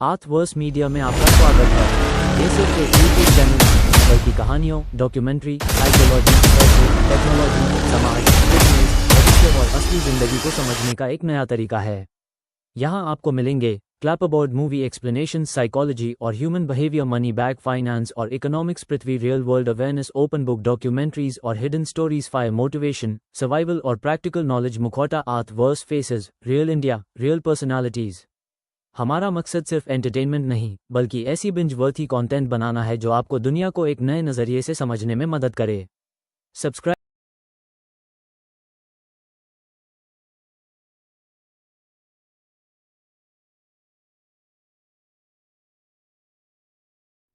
आर्थवर्स media में आपका स्वागत है। ये सिर्फ एक यूट्यूब चैनल नहीं, बल्कि कहानियों, डॉक्यूमेंट्री, साइकोलॉजी, फैशन, टेक्नोलॉजी, समाज, बिजनेस, भविष्य और असली जिंदगी को समझने का एक नया तरीका है। यहाँ आपको मिलेंगे क्लैपबोर्ड मूवी एक्सप्लेनेशन, साइकोलॉजी और human behaviour, money bag finance और economics, Prithvi real world awareness, open book documentaries और hidden stories, fire motivation, survival और प्रैक्टिकल नॉलेज, मुखौटा, Earthverse faces, real India, real personalities. हमारा मकसद सिर्फ एंटरटेनमेंट नहीं, बल्कि ऐसी बिंज वर्थी कंटेंट बनाना है जो आपको दुनिया को एक नए नजरिए से समझने में मदद करे। सब्सक्राइब।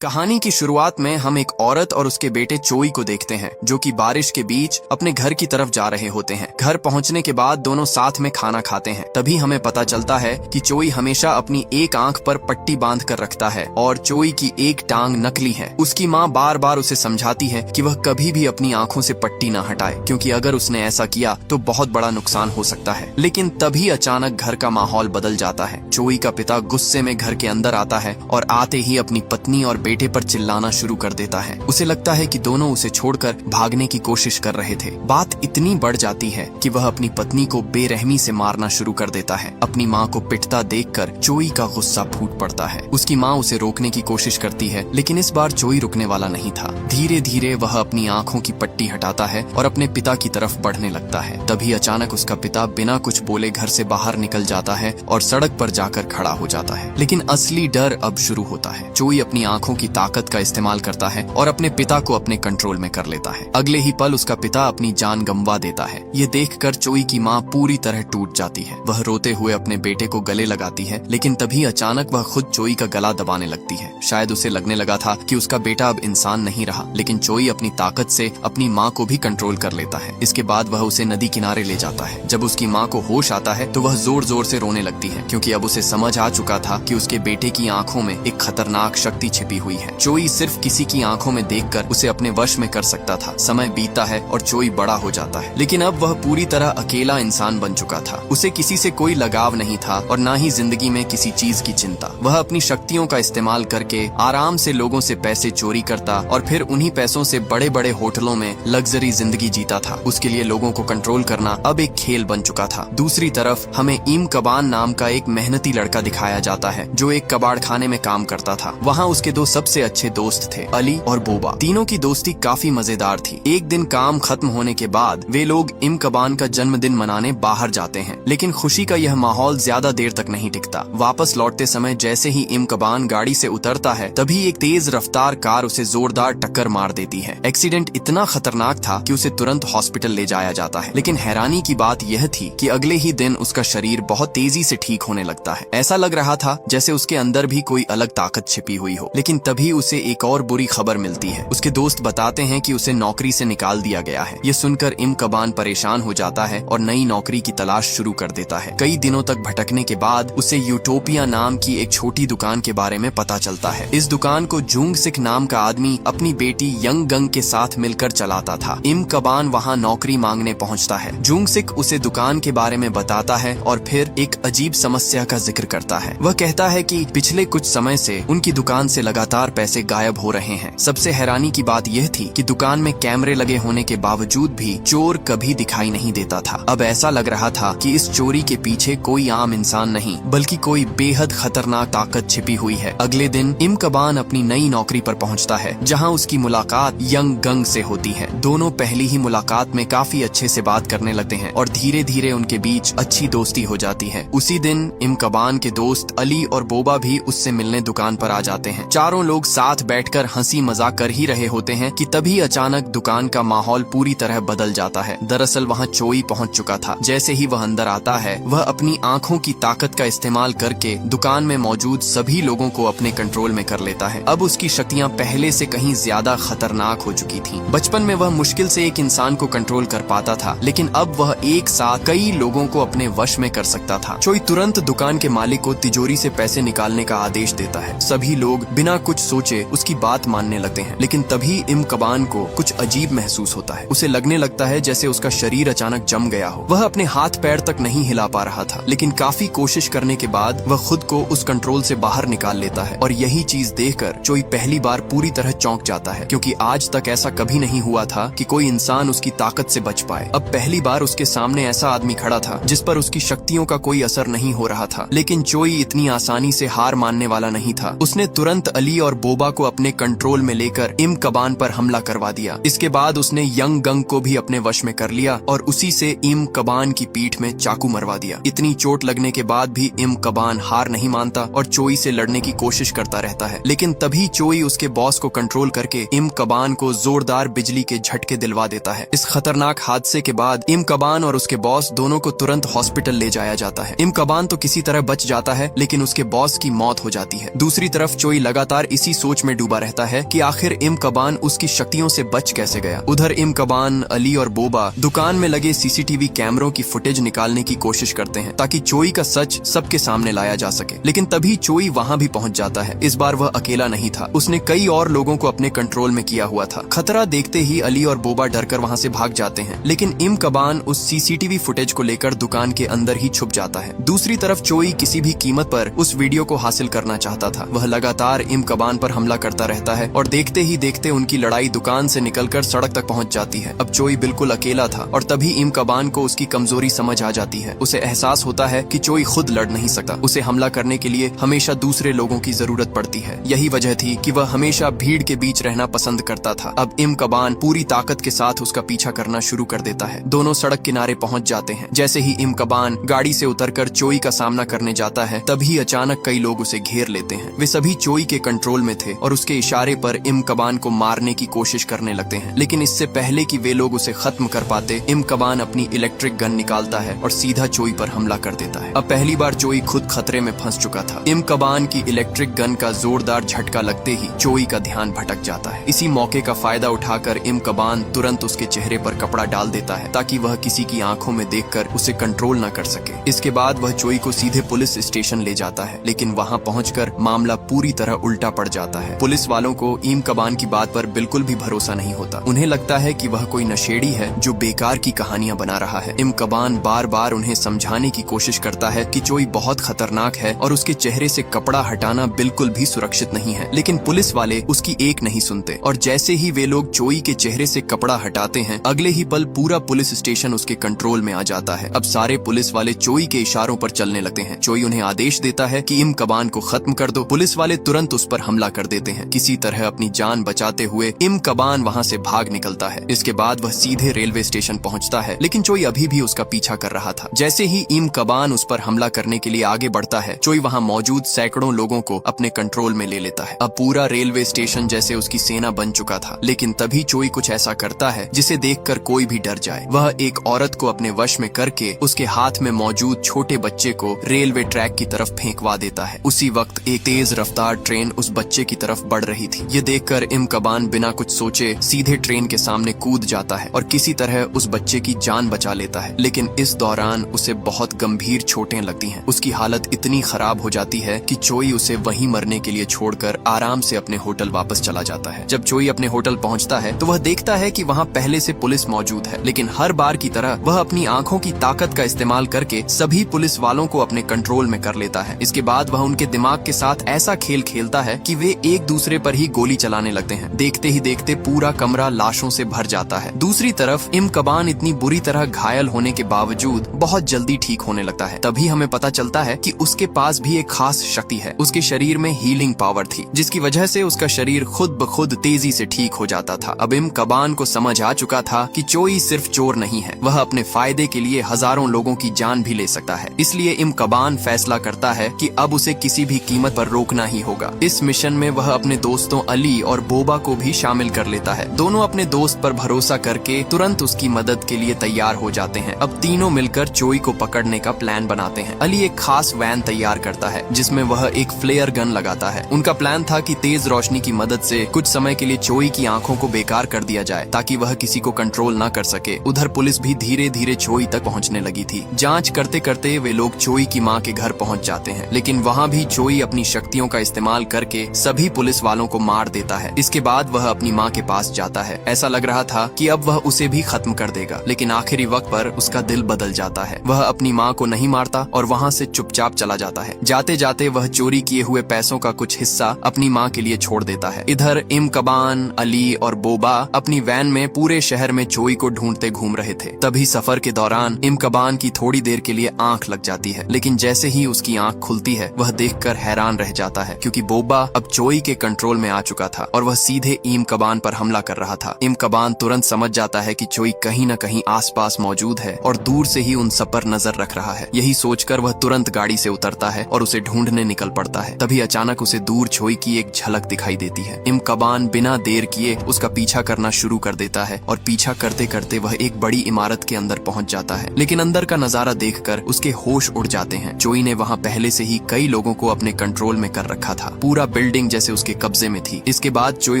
कहानी की शुरुआत में हम एक औरत और उसके बेटे चोई को देखते हैं, जो कि बारिश के बीच अपने घर की तरफ जा रहे होते हैं। घर पहुंचने के बाद दोनों साथ में खाना खाते हैं। तभी हमें पता चलता है कि चोई हमेशा अपनी एक आंख पर पट्टी बांध कर रखता है और चोई की एक टांग नकली है। उसकी माँ बार बार उसे समझाती है कि वह कभी भी अपनी आंखों से पट्टी न हटाए, क्योंकि अगर उसने ऐसा किया तो बहुत बड़ा नुकसान हो सकता है। लेकिन तभी अचानक घर का माहौल बदल जाता है। चोई का पिता गुस्से में घर के अंदर आता है और आते ही अपनी पत्नी और बेटे पर चिल्लाना शुरू कर देता है। उसे लगता है कि दोनों उसे छोड़कर भागने की कोशिश कर रहे थे। बात इतनी बढ़ जाती है कि वह अपनी पत्नी को बेरहमी से मारना शुरू कर देता है। अपनी माँ को पिटता देखकर चोई का गुस्सा फूट पड़ता है। उसकी माँ उसे रोकने की कोशिश करती है, लेकिन इस बार चोई रुकने वाला नहीं था। धीरे धीरे वह अपनी आंखों की पट्टी हटाता है और अपने पिता की तरफ बढ़ने लगता है। तभी अचानक उसका पिता बिना कुछ बोले घर से बाहर निकल जाता है और सड़क पर जाकर खड़ा हो जाता है। लेकिन असली डर अब शुरू होता है। चोई अपनी आंखों की ताकत का इस्तेमाल करता है और अपने पिता को अपने कंट्रोल में कर लेता है। अगले ही पल उसका पिता अपनी जान गंवा देता है। ये देखकर चोई की माँ पूरी तरह टूट जाती है। वह रोते हुए अपने बेटे को गले लगाती है, लेकिन तभी अचानक वह खुद चोई का गला दबाने लगती है। शायद उसे लगने लगा था कि उसका बेटा अब इंसान नहीं रहा, लेकिन चोई अपनी ताकत से अपनी माँ को भी कंट्रोल कर लेता है। इसके बाद वह उसे नदी किनारे ले जाता है। जब उसकी माँ को होश आता है तो वह जोर जोर से रोने लगती है, क्योंकि अब उसे समझ आ चुका था कि उसके बेटे की आंखों में एक खतरनाक शक्ति छिपी हुई है। चोई सिर्फ किसी की आंखों में देखकर उसे अपने वश में कर सकता था। समय बीतता है और चोई बड़ा हो जाता है, लेकिन अब वह पूरी तरह अकेला इंसान बन चुका था। उसे किसी से कोई लगाव नहीं था और न ही जिंदगी में किसी चीज की चिंता। वह अपनी शक्तियों का इस्तेमाल करके आराम से लोगों से पैसे चोरी करता और फिर उन्हीं पैसों से बड़े बड़े होटलों में लग्जरी जिंदगी जीता था। उसके लिए लोगों को कंट्रोल करना अब एक खेल बन चुका था। दूसरी तरफ हमें इम कबान नाम का एक मेहनती लड़का दिखाया जाता है, जो एक कबाड़ खाने में काम करता था। वहाँ उसके दो सबसे अच्छे दोस्त थे, अली और बोबा। तीनों की दोस्ती काफी मजेदार थी। एक दिन काम खत्म होने के बाद वे लोग इम कबान का जन्मदिन मनाने बाहर जाते हैं, लेकिन खुशी का यह माहौल ज्यादा देर तक नहीं टिकता। वापस लौटते समय जैसे ही इम कबान गाड़ी से उतरता है, तभी एक तेज रफ्तार कार उसे जोरदार टक्कर मार देती है। एक्सीडेंट इतना खतरनाक था कि उसे तुरंत हॉस्पिटल ले जाया जाता है। लेकिन हैरानी की बात यह थी कि अगले ही दिन उसका शरीर बहुत तेजी से ठीक होने लगता है। ऐसा लग रहा था जैसे उसके अंदर भी कोई अलग ताकत छिपी हुई हो। लेकिन तभी उसे एक और बुरी खबर मिलती है। उसके दोस्त बताते हैं कि उसे नौकरी से निकाल दिया गया है। ये सुनकर इम कबान परेशान हो जाता है और नई नौकरी की तलाश शुरू कर देता है। कई दिनों तक भटकने के बाद उसे यूटोपिया नाम की एक छोटी दुकान के बारे में पता चलता है। इस दुकान को जूंग सिक नाम का आदमी अपनी बेटी यंग गंग के साथ मिलकर चलाता था। इम कबान वहाँ नौकरी मांगने पहुँचता है। जूंग सिक उसे दुकान के बारे में बताता है और फिर एक अजीब समस्या का जिक्र करता है। वह कहता है कि पिछले कुछ समय से उनकी दुकान से लगातार पैसे गायब हो रहे हैं। सबसे हैरानी की बात यह थी कि दुकान में कैमरे लगे होने के बावजूद भी चोर कभी दिखाई नहीं देता था। अब ऐसा लग रहा था कि इस चोरी के पीछे कोई आम इंसान नहीं, बल्कि कोई बेहद खतरनाक ताकत छिपी हुई है। अगले दिन इम कबान अपनी नई नौकरी पर पहुंचता है, जहां उसकी मुलाकात यंग गंग से होती है। दोनों पहली ही मुलाकात में काफी अच्छे से बात करने लगते हैं और धीरे धीरे उनके बीच अच्छी दोस्ती हो जाती है। उसी दिन इम कबान के दोस्त अली और बोबा भी उससे मिलने दुकान पर आ जाते हैं। चारों लोग साथ बैठकर हंसी मजाक कर ही रहे होते हैं कि तभी अचानक दुकान का माहौल पूरी तरह बदल जाता है। दरअसल वहाँ चोई पहुँच चुका था। जैसे ही वह अंदर आता है, वह अपनी आंखों की ताकत का इस्तेमाल करके दुकान में मौजूद सभी लोगों को अपने कंट्रोल में कर लेता है। अब उसकी शक्तियाँ पहले से कहीं ज्यादा खतरनाक हो चुकी थीं। बचपन में वह मुश्किल से एक इंसान को कंट्रोल कर पाता था, लेकिन अब वह एक साथ कई लोगों को अपने वश में कर सकता था। चोई तुरंत दुकान के मालिक को तिजोरी से पैसे निकालने का आदेश देता है। सभी लोग बिना कुछ कुछ सोचे उसकी बात मानने लगते हैं। लेकिन तभी इमकबान को कुछ अजीब महसूस होता है। उसे लगने लगता है जैसे उसका शरीर अचानक जम गया हो। वह अपने हाथ पैर तक नहीं हिला पा रहा था, लेकिन काफी कोशिश करने के बाद वह खुद को उस कंट्रोल से बाहर निकाल लेता है। और यही चीज देखकर चोई पहली बार पूरी तरह चौंक जाता है, क्योंकि आज तक ऐसा कभी नहीं हुआ था कि कोई इंसान उसकी ताकत से बच पाए। अब पहली बार उसके सामने ऐसा आदमी खड़ा था जिस पर उसकी शक्तियों का कोई असर नहीं हो रहा था। लेकिन चोई इतनी आसानी से हार मानने वाला नहीं था। उसने तुरंत अली और बोबा को अपने कंट्रोल में लेकर इमकबान पर हमला करवा दिया। इसके बाद उसने यंग गंग को भी अपने वश में कर लिया और उसी से इमकबान की पीठ में चाकू मरवा दिया। इतनी चोट लगने के बाद भी इमकबान हार नहीं मानता और चोई से लड़ने की कोशिश करता रहता है। लेकिन तभी चोई उसके बॉस को कंट्रोल करके इमकबान को जोरदार बिजली के झटके दिलवा देता है। इस खतरनाक हादसे के बाद इमकबान और उसके बॉस दोनों को तुरंत हॉस्पिटल ले जाया जाता है। इमकबान तो किसी तरह बच जाता है, लेकिन उसके बॉस की मौत हो जाती है। दूसरी तरफ चोई लगातार इसी सोच में डूबा रहता है कि आखिर इमकबान उसकी शक्तियों से बच कैसे गया। उधर इमकबान, अली और बोबा दुकान में लगे सीसीटीवी कैमरों की फुटेज निकालने की कोशिश करते हैं ताकि चोई का सच सबके सामने लाया जा सके। लेकिन तभी चोई वहां भी पहुंच जाता है। इस बार वह अकेला नहीं था, उसने कई और लोगों को अपने कंट्रोल में किया हुआ था। खतरा देखते ही अली और बोबा डरकर वहां से भाग जाते हैं, लेकिन इमकबान उस सीसीटीवी फुटेज को लेकर दुकान के अंदर ही छुप जाता है। दूसरी तरफ चोई किसी भी कीमत पर उस वीडियो को हासिल करना चाहता था। वह लगातार इमकबान पर हमला करता रहता है और देखते ही देखते उनकी लड़ाई दुकान से निकलकर सड़क तक पहुंच जाती है। अब चोई बिल्कुल अकेला था और तभी इमकबान को उसकी कमजोरी समझ आ जाती है। उसे एहसास होता है कि चोई खुद लड़ नहीं सकता। उसे हमला करने के लिए हमेशा दूसरे लोगों की जरूरत पड़ती है। यही वजह थी कि वह हमेशा भीड़ के बीच रहना पसंद करता था। अब इमकबान पूरी ताकत के साथ उसका पीछा करना शुरू कर देता है। दोनों सड़क किनारे पहुंच जाते हैं। जैसे ही इमकबान गाड़ी से उतरकर चोई का सामना करने जाता है, तभी अचानक कई लोग उसे घेर लेते हैं। वे सभी चोई के कंट्रोल में थे और उसके इशारे पर इमकबान को मारने की कोशिश करने लगते हैं। लेकिन इससे पहले कि वे लोग उसे खत्म कर पाते, इमकबान अपनी इलेक्ट्रिक गन निकालता है और सीधा चोई पर हमला कर देता है। अब पहली बार चोई खुद खतरे में फंस चुका था। इमकबान की इलेक्ट्रिक गन का जोरदार झटका लगते ही चोई का ध्यान भटक जाता है। इसी मौके का फायदा उठाकर इमकबान तुरंत उसके चेहरे पर कपड़ा डाल देता है ताकि वह किसी की आंखों में देखकर उसे कंट्रोल न कर सके। इसके बाद वह चोई को सीधे पुलिस स्टेशन ले जाता है, लेकिन वहां पहुंचकर मामला पूरी तरह उल्टा पड़ जाता है। पुलिस वालों को इमकबान की बात पर बिल्कुल भी भरोसा नहीं होता। उन्हें लगता है कि वह कोई नशेड़ी है जो बेकार की कहानियां बना रहा है। इमकबान बार बार उन्हें समझाने की कोशिश करता है कि चोई बहुत खतरनाक है और उसके चेहरे से कपड़ा हटाना बिल्कुल भी सुरक्षित नहीं है, लेकिन पुलिस वाले उसकी एक नहीं सुनते। और जैसे ही वे लोग चोई के चेहरे से कपड़ा हटाते हैं, अगले ही पल पूरा पुलिस स्टेशन उसके कंट्रोल में आ जाता है। अब सारे पुलिस वाले चोई के इशारों पर चलने लगते हैं। चोई उन्हें आदेश देता है कि इमकबान को खत्म कर दो। पुलिस वाले तुरंत उस पर हमला कर देते हैं। किसी तरह अपनी जान बचाते हुए इमकबान वहां से भाग निकलता है। इसके बाद वह सीधे रेलवे स्टेशन पहुंचता है, लेकिन चोई अभी भी उसका पीछा कर रहा था। जैसे ही इमकबान उस पर हमला करने के लिए आगे बढ़ता है, चोई वहां मौजूद सैकड़ों लोगों को अपने कंट्रोल में ले लेता है। अब पूरा रेलवे स्टेशन जैसे उसकी सेना बन चुका था। लेकिन तभी चोई कुछ ऐसा करता है जिसे देखकर कोई भी डर जाए। वह एक औरत को अपने वश में करके उसके हाथ में मौजूद छोटे बच्चे को रेलवे ट्रैक की तरफ फेंकवा देता है। उसी वक्त एक तेज रफ्तार ट्रेन उस बच्चे की तरफ बढ़ रही थी। ये देखकर इमकबान बिना कुछ सोचे सीधे ट्रेन के सामने कूद जाता है और किसी तरह उस बच्चे की जान बचा लेता है। लेकिन इस दौरान उसे बहुत गंभीर चोटें लगती हैं। उसकी हालत इतनी खराब हो जाती है कि चोई उसे वहीं मरने के लिए छोड़कर आराम से अपने होटल वापस चला जाता है। जब चोई अपने होटल पहुंचता है तो वह देखता है कि वहां पहले से पुलिस मौजूद है, लेकिन हर बार की तरह वह अपनी आंखों की ताकत का इस्तेमाल करके सभी पुलिस वालों को अपने कंट्रोल में कर लेता है। इसके बाद वह उनके दिमाग के साथ ऐसा खेल खेलता है कि वे एक दूसरे पर ही गोली चलाने लगते हैं। देखते ही देखते पूरा कमरा लाशों से भर जाता है। दूसरी तरफ इमकबान इतनी बुरी तरह घायल होने के बावजूद बहुत जल्दी ठीक होने लगता है। तभी हमें पता चलता है कि उसके पास भी एक खास शक्ति है। उसके शरीर में हीलिंग पावर थी, जिसकी वजह से उसका शरीर खुद ब खुद तेजी से ठीक हो जाता था। अब इमकबान को समझ आ चुका था कि चोई सिर्फ चोर नहीं है, वह अपने फायदे के लिए हजारों लोगों की जान भी ले सकता है। इसलिए इमकबान फैसला करता है कि अब उसे किसी भी कीमत पर रोकना ही होगा। इस मिशन में वह अपने दोस्तों अली और बोबा को भी शामिल कर लेता है। दोनों अपने दोस्त पर भरोसा करके तुरंत उसकी मदद के लिए तैयार हो जाते हैं। अब तीनों मिलकर चोई को पकड़ने का प्लान बनाते हैं। अली एक खास वैन तैयार करता है जिसमें वह एक फ्लेयर गन लगाता है। उनका प्लान था कि तेज रोशनी की मदद से कुछ समय के लिए चोई की आंखों को बेकार कर दिया जाए ताकि वह किसी को कंट्रोल न कर सके। उधर पुलिस भी धीरे धीरे चोई तक पहुंचने लगी थी। जांच करते करते वे लोग चोई की मां के घर पहुंच जाते हैं, लेकिन वहां भी चोई अपनी शक्तियों का इस्तेमाल करके करके सभी पुलिस वालों को मार देता है। इसके बाद वह अपनी माँ के पास जाता है। ऐसा लग रहा था कि अब वह उसे भी खत्म कर देगा, लेकिन आखिरी वक्त पर उसका दिल बदल जाता है। वह अपनी माँ को नहीं मारता और वहाँ से चुपचाप चला जाता है। जाते जाते वह चोरी किए हुए पैसों का कुछ हिस्सा अपनी माँ के लिए छोड़ देता है। इधर इमकबान, अली और बोबा अपनी वैन में पूरे शहर में चोई को ढूंढते घूम रहे थे। तभी सफर के दौरान इमकबान की थोड़ी देर के लिए आंख लग जाती है, लेकिन जैसे ही उसकी आंख खुलती है वह देखकर हैरान रह जाता है, क्योंकि बोबा अब चोई के कंट्रोल में आ चुका था और वह सीधे इमकबान पर हमला कर रहा था। इमकबान तुरंत समझ जाता है कि चोई कहीं न कहीं आसपास मौजूद है और दूर से ही उन सब पर नजर रख रहा है। यही सोचकर वह तुरंत गाड़ी से उतरता है और उसे ढूंढने निकल पड़ता है। तभी अचानक उसे दूर चोई की एक झलक दिखाई देती है। इमकबान बिना देर किए उसका पीछा करना शुरू कर देता है और पीछा करते करते वह एक बड़ी इमारत के अंदर पहुंच जाता है, लेकिन अंदर का नजारा देखकर उसके होश उड़ जाते हैं। चोई ने वहां पहले से ही कई लोगों को अपने कंट्रोल में कर रखा था। पूरा बिल्डिंग जैसे उसके कब्जे में थी। इसके बाद चोई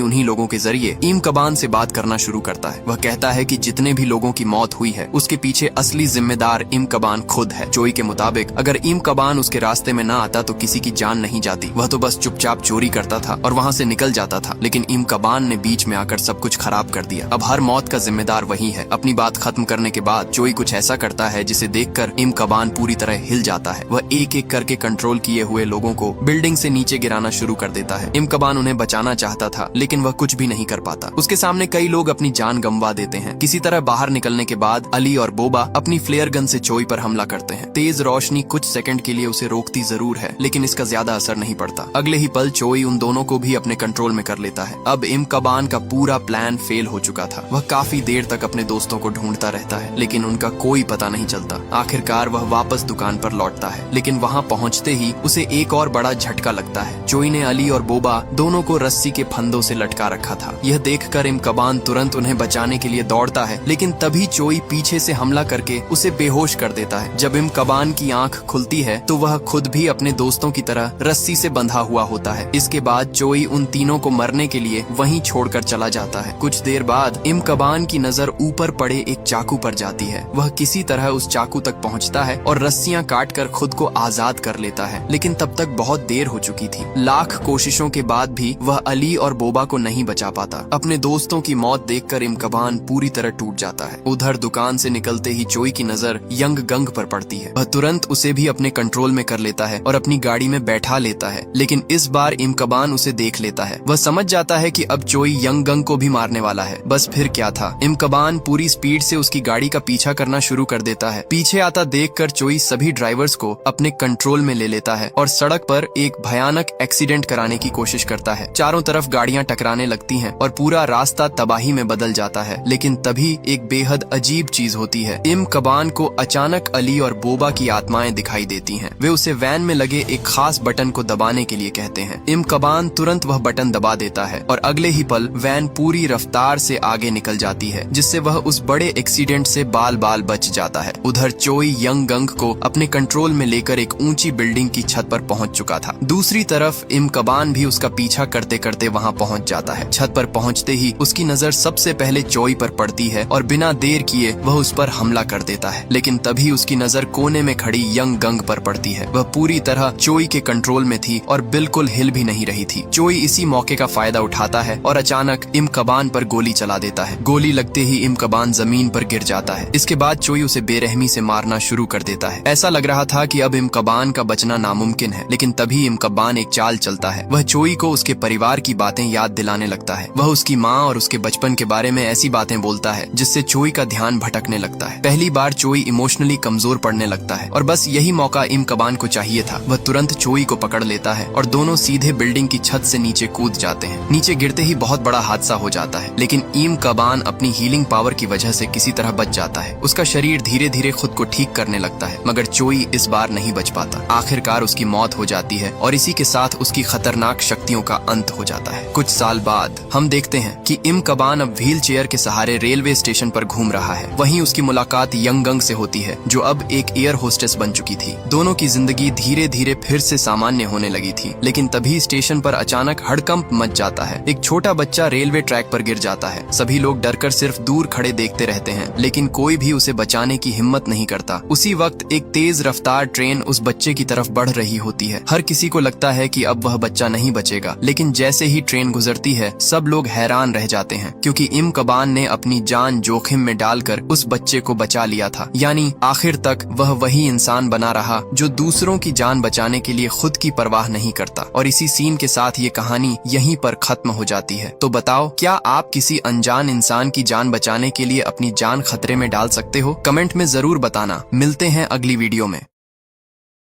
उन्हीं लोगों के जरिए इमकबान से बात करना शुरू करता है। वह कहता है कि जितने भी लोगों की मौत हुई है उसके पीछे असली जिम्मेदार इमकबान खुद है। चोई के मुताबिक अगर इमकबान उसके रास्ते में न आता तो किसी की जान नहीं जाती। वह तो बस चुपचाप चोरी करता था और वहाँ से निकल जाता था, लेकिन इमकबान ने बीच में आकर सब कुछ खराब कर दिया। अब हर मौत का जिम्मेदार वही है। अपनी बात खत्म करने के बाद चोई कुछ ऐसा करता है जिसे देखकर इमकबान पूरी तरह हिल जाता है। वह एक एक करके कंट्रोल किए हुए लोगों को बिल्डिंग से नीचे गिराना शुरू कर देता है। इमकबान उन्हें बचाना चाहता था, लेकिन वह कुछ भी नहीं कर पाता। उसके सामने कई लोग अपनी जान गंवा देते हैं। किसी तरह बाहर निकलने के बाद अली और बोबा अपनी फ्लेयर गन से चोई पर हमला करते हैं। तेज रोशनी कुछ सेकंड के लिए उसे रोकती जरूर है, लेकिन इसका ज्यादा असर नहीं पड़ता। अगले ही पल चोई उन दोनों को भी अपने कंट्रोल में कर लेता है। अब इमकबान का पूरा प्लान फेल हो चुका था। वह काफी देर तक अपने दोस्तों को ढूंढता रहता है, लेकिन उनका कोई पता नहीं चलता। आखिरकार वह वापस दुकान पर लौटता है, लेकिन वहाँ पहुँचते ही उसे एक और बड़ा झटका लगता है। चोई ने अली और बोबा दोनों को रस्सी के फंदों से लटका रखा था। यह देखकर इमकबान तुरंत उन्हें बचाने के लिए दौड़ता है, लेकिन तभी चोई पीछे से हमला करके उसे बेहोश कर देता है। जब इमकबान की आंख खुलती है तो वह खुद भी अपने दोस्तों की तरह रस्सी से बंधा हुआ होता है। इसके बाद चोई उन तीनों को मरने के लिए वहीं छोड़कर चला जाता है। कुछ देर बाद इमकबान की नजर ऊपर पड़े एक चाकू पर जाती है। वह किसी तरह उस चाकू तक पहुंचता है और रस्सियां काटकर खुद को आजाद कर लेता है, लेकिन तब तक बहुत देर हो चुकी थी। लाख कोशिशों के बाद भी वह अली और बोबा को नहीं बचा पाता। अपने दोस्तों की मौत देखकर इमकबान पूरी तरह टूट जाता है। उधर दुकान से निकलते ही चोई की नजर यंग गंग पर पड़ती है। वह तुरंत उसे भी अपने कंट्रोल में कर लेता है और अपनी गाड़ी में बैठा लेता है, लेकिन इस बार इमकबान उसे देख लेता है। वह समझ जाता है कि अब चोई यंग गंग को भी मारने वाला है। बस फिर क्या था, इमकबान पूरी स्पीड से उसकी गाड़ी का पीछा करना शुरू कर देता है। पीछे आता देखकर चोई सभी ड्राइवर्स को अपने कंट्रोल में ले लेता है और सड़क पर एक भयानक एक्सीडेंट कराने की कोशिश करता है। चारों तरफ गाड़ियां टकराने लगती हैं और पूरा रास्ता तबाही में बदल जाता है। लेकिन तभी एक बेहद अजीब चीज होती है। इमकबान को अचानक अली और बोबा की आत्माएं दिखाई देती हैं। वे उसे वैन में लगे एक खास बटन को दबाने के लिए कहते हैं। इमकबान तुरंत वह बटन दबा देता है और अगले ही पल वैन पूरी रफ्तार से आगे निकल जाती है, जिससे वह उस बड़े एक्सीडेंट से बाल बाल बच जाता है। उधर चोई यंग गंग को अपने कंट्रोल में लेकर एक ऊंची बिल्डिंग की छत पर पहुंच चुका था। दूसरी तरफ इमकबान भी उसका पीछा करते करते वहां पहुंच जाता है। छत पर पहुंचते ही उसकी नजर सबसे पहले चोई पर पड़ती है और बिना देर किए वह उस पर हमला कर देता है, लेकिन तभी उसकी नजर कोने में खड़ी यंग गंग पर पड़ती है। वह पूरी तरह चोई के कंट्रोल में थी और बिल्कुल हिल भी नहीं रही थी। चोई इसी मौके का फायदा उठाता है और अचानक इमकबान पर गोली चला देता है। गोली लगते ही इमकबान जमीन पर गिर जाता है। इसके बाद चोई उसे बेरहमी से मारना शुरू कर देता है। ऐसा लग रहा था कि अब इमकबान का बचना नामुमकिन है, लेकिन तभी इमकबान एक चाल चलता है। वह चोई को उसके परिवार की बातें याद दिलाने लगता है। वह उसकी माँ और उसके बचपन के बारे में ऐसी बातें बोलता है जिससे चोई का ध्यान भटकने लगता है। पहली बार चोई इमोशनली कमजोर पड़ने लगता है और बस यही मौका इमकबान को चाहिए था। वह तुरंत चोई को पकड़ लेता है और दोनों सीधे बिल्डिंग की छत से नीचे कूद जाते हैं। नीचे गिरते ही बहुत बड़ा हादसा हो जाता है, लेकिन इमकबान अपनी हीलिंग पावर की वजह से किसी तरह बच जाता है। उसका शरीर धीरे धीरे खुद को ठीक करने लगता है, मगर चोई इस बार नहीं बच पाता। आखिरकार उसकी मौत हो जाती है और इसी के साथ उसकी खतरनाक शक्तियों का अंत हो जाता है। कुछ साल बाद हम देखते हैं कि इमकबान अब व्हील चेयर के सहारे रेलवे स्टेशन पर घूम रहा है। वहीं उसकी मुलाकात यंग गंग से होती है, जो अब एक एयर होस्टेस बन चुकी थी। दोनों की जिंदगी धीरे धीरे फिर से सामान्य होने लगी थी, लेकिन तभी स्टेशन पर अचानक हड़कंप मच जाता है। एक छोटा बच्चा रेलवे ट्रैक पर गिर जाता है। सभी लोग डरकर सिर्फ दूर खड़े देखते रहते हैं, लेकिन कोई भी उसे बचाने की हिम्मत नहीं करता। उसी वक्त एक तेज रफ्तार ट्रेन उस बच्चे की तरफ बढ़ रही होती है। हर किसी को लगता है कि अब वह बच्चा नहीं बचेगा। लेकिन जैसे ही ट्रेन गुजरती है सब लोग हैरान रह जाते हैं, क्योंकि इम कबान ने अपनी जान जोखिम में डालकर उस बच्चे को बचा लिया था। यानी आखिर तक वह वही इंसान बना रहा जो दूसरों की जान बचाने के लिए खुद की परवाह नहीं करता। और इसी सीन के साथ ये कहानी यहीं पर खत्म हो जाती है। तो बताओ, क्या आप किसी अनजान इंसान की जान बचाने के लिए अपनी जान खतरे में डाल सकते हो? कमेंट में जरूर बताना। मिलते हैं अगली वीडियो में।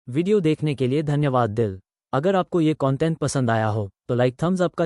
वीडियो देखने के लिए धन्यवाद दिल। अगर आपको ये कंटेंट पसंद आया हो तो लाइक थम्स अप का